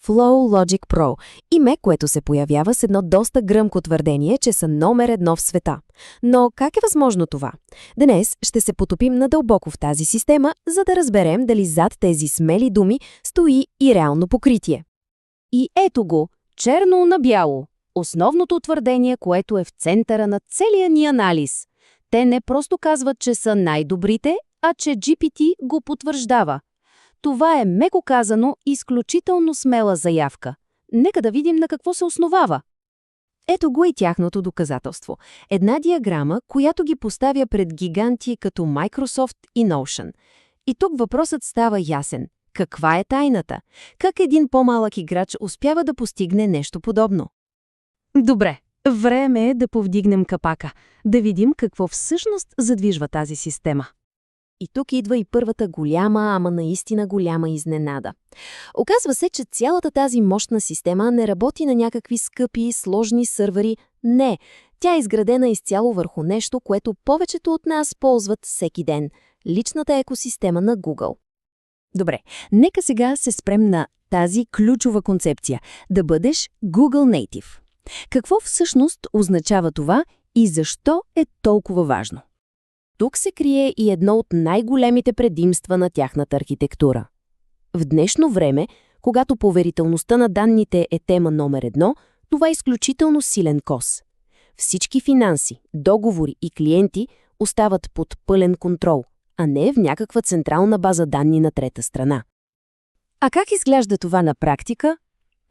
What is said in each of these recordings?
Flow Logic Pro, име, което се появява с едно доста гръмко твърдение, че са номер едно в света. Но как е възможно това? Днес ще се потопим надълбоко в тази система, за да разберем дали зад тези смели думи стои и реално покритие. И ето го, черно на бяло. Основното твърдение, което е в центъра на целия ни анализ. Те не просто казват, че са най-добрите, а че GPT го потвърждава. Това е, меко казано, изключително смела заявка. Нека да видим на какво се основава. Ето го и тяхното доказателство. Една диаграма, която ги поставя пред гиганти като Microsoft и Notion. И тук въпросът става ясен. Каква е тайната? Как един по-малък играч успява да постигне нещо подобно? Добре, време е да повдигнем капака, да видим какво всъщност задвижва тази система. И тук идва и първата голяма, ама наистина голяма изненада. Оказва се, че цялата тази мощна система не работи на някакви скъпи, сложни сървъри. Не, тя е изградена изцяло върху нещо, което повечето от нас ползват всеки ден – личната екосистема на Google. Добре, нека сега се спрем на тази ключова концепция – да бъдеш Google Native. Какво всъщност означава това и защо е толкова важно? Тук се крие и едно от най-големите предимства на тяхната архитектура. В днешно време, когато поверителността на данните е тема номер едно, това е изключително силен кос. Всички финанси, договори и клиенти остават под пълен контрол, а не в някаква централна база данни на трета страна. А как изглежда това на практика?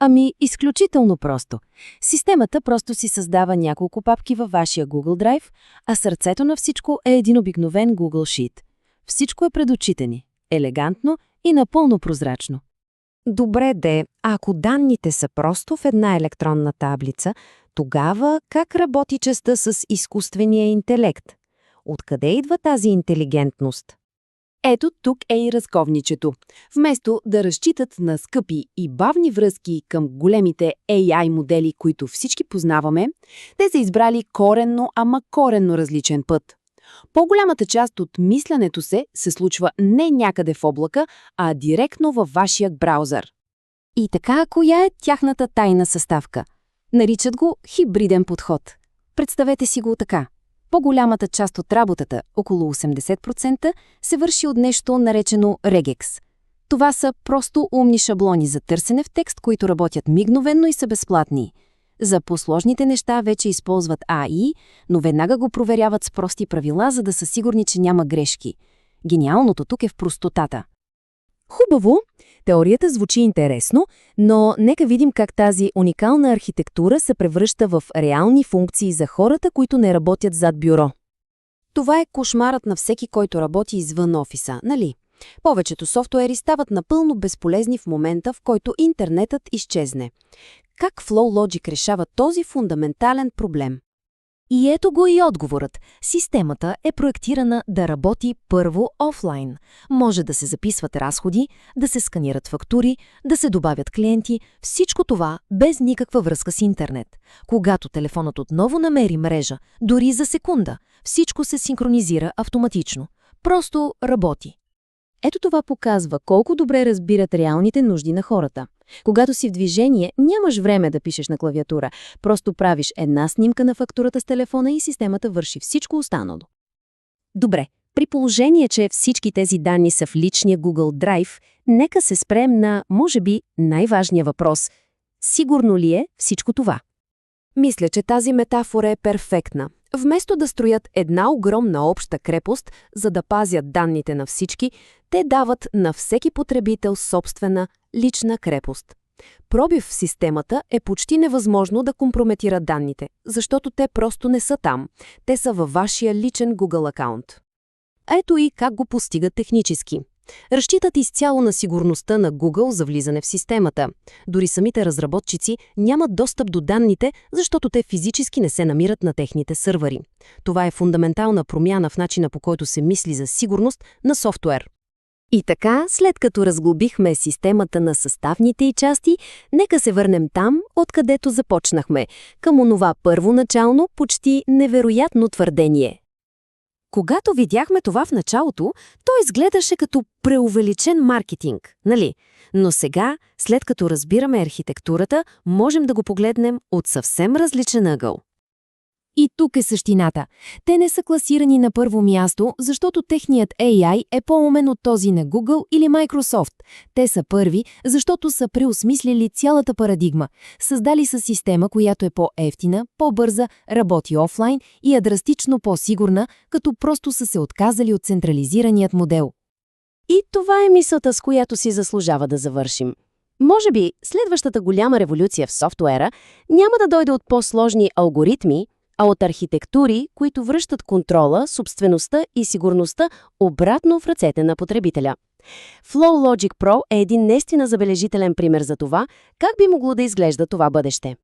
Ами, изключително просто. Системата просто си създава няколко папки във вашия Google Drive, а сърцето на всичко е един обикновен Google Sheet. Всичко е пред очите ни, елегантно и напълно прозрачно. Добре де, а ако данните са просто в една електронна таблица, тогава как работи частта с изкуствения интелект? Откъде идва тази интелигентност? Ето тук е и разковничето. Вместо да разчитат на скъпи и бавни връзки към големите AI модели, които всички познаваме, те са избрали коренно различен път. По-голямата част от мисленето се случва не някъде в облака, а директно във вашия браузър. И така, коя е тяхната тайна съставка? Наричат го хибриден подход. Представете си го така. По-голямата част от работата, около 80%, се върши от нещо наречено regex. Това са просто умни шаблони за търсене в текст, които работят мигновено и са безплатни. За по-сложните неща вече използват AI, но веднага го проверяват с прости правила, за да са сигурни, че няма грешки. Гениалното тук е в простотата. Хубаво, теорията звучи интересно, но нека видим как тази уникална архитектура се превръща в реални функции за хората, които не работят зад бюро. Това е кошмарът на всеки, който работи извън офиса, нали? Повечето софтуери стават напълно безполезни в момента, в който интернетът изчезне. Как FlowLogic решава този фундаментален проблем? И ето го и отговорът. Системата е проектирана да работи първо офлайн. Може да се записват разходи, да се сканират фактури, да се добавят клиенти, всичко това без никаква връзка с интернет. Когато телефонът отново намери мрежа, дори за секунда, всичко се синхронизира автоматично. Просто работи. Ето това показва колко добре разбират реалните нужди на хората. Когато си в движение, нямаш време да пишеш на клавиатура. Просто правиш една снимка на фактурата с телефона и системата върши всичко останало. Добре, при положение, че всички тези данни са в личния Google Drive, нека се спрем на, може би, най-важния въпрос. Сигурно ли е всичко това? Мисля, че тази метафора е перфектна. Вместо да строят една огромна обща крепост, за да пазят данните на всички, те дават на всеки потребител собствена лична крепост. Пробив в системата е почти невъзможно да компрометира данните, защото те просто не са там. Те са във вашия личен Google акаунт. Ето и как го постигат технически. Разчитат изцяло на сигурността на Google за влизане в системата. Дори самите разработчици нямат достъп до данните, защото те физически не се намират на техните сървъри. Това е фундаментална промяна в начина, по който се мисли за сигурност на софтуер. И така, след като разглобихме системата на съставните й части, нека се върнем там, откъдето започнахме, към онова първоначално, почти невероятно твърдение. Когато видяхме това в началото, то изгледаше като преувеличен маркетинг, нали? Но сега, след като разбираме архитектурата, можем да го погледнем от съвсем различен ъгъл. И тук е същината. Те не са класирани на първо място, защото техният AI е по-умен от този на Google или Microsoft. Те са първи, защото са преосмислили цялата парадигма. Създали са система, която е по-евтина, по-бърза, работи офлайн и е драстично по-сигурна, като просто са се отказали от централизираният модел. И това е мисълта, с която си заслужава да завършим. Може би следващата голяма революция в софтуера няма да дойде от по-сложни алгоритми, а от архитектури, които връщат контрола, собствеността и сигурността обратно в ръцете на потребителя. Flow Logic Pro е един наистина забележителен пример за това, как би могло да изглежда това бъдеще.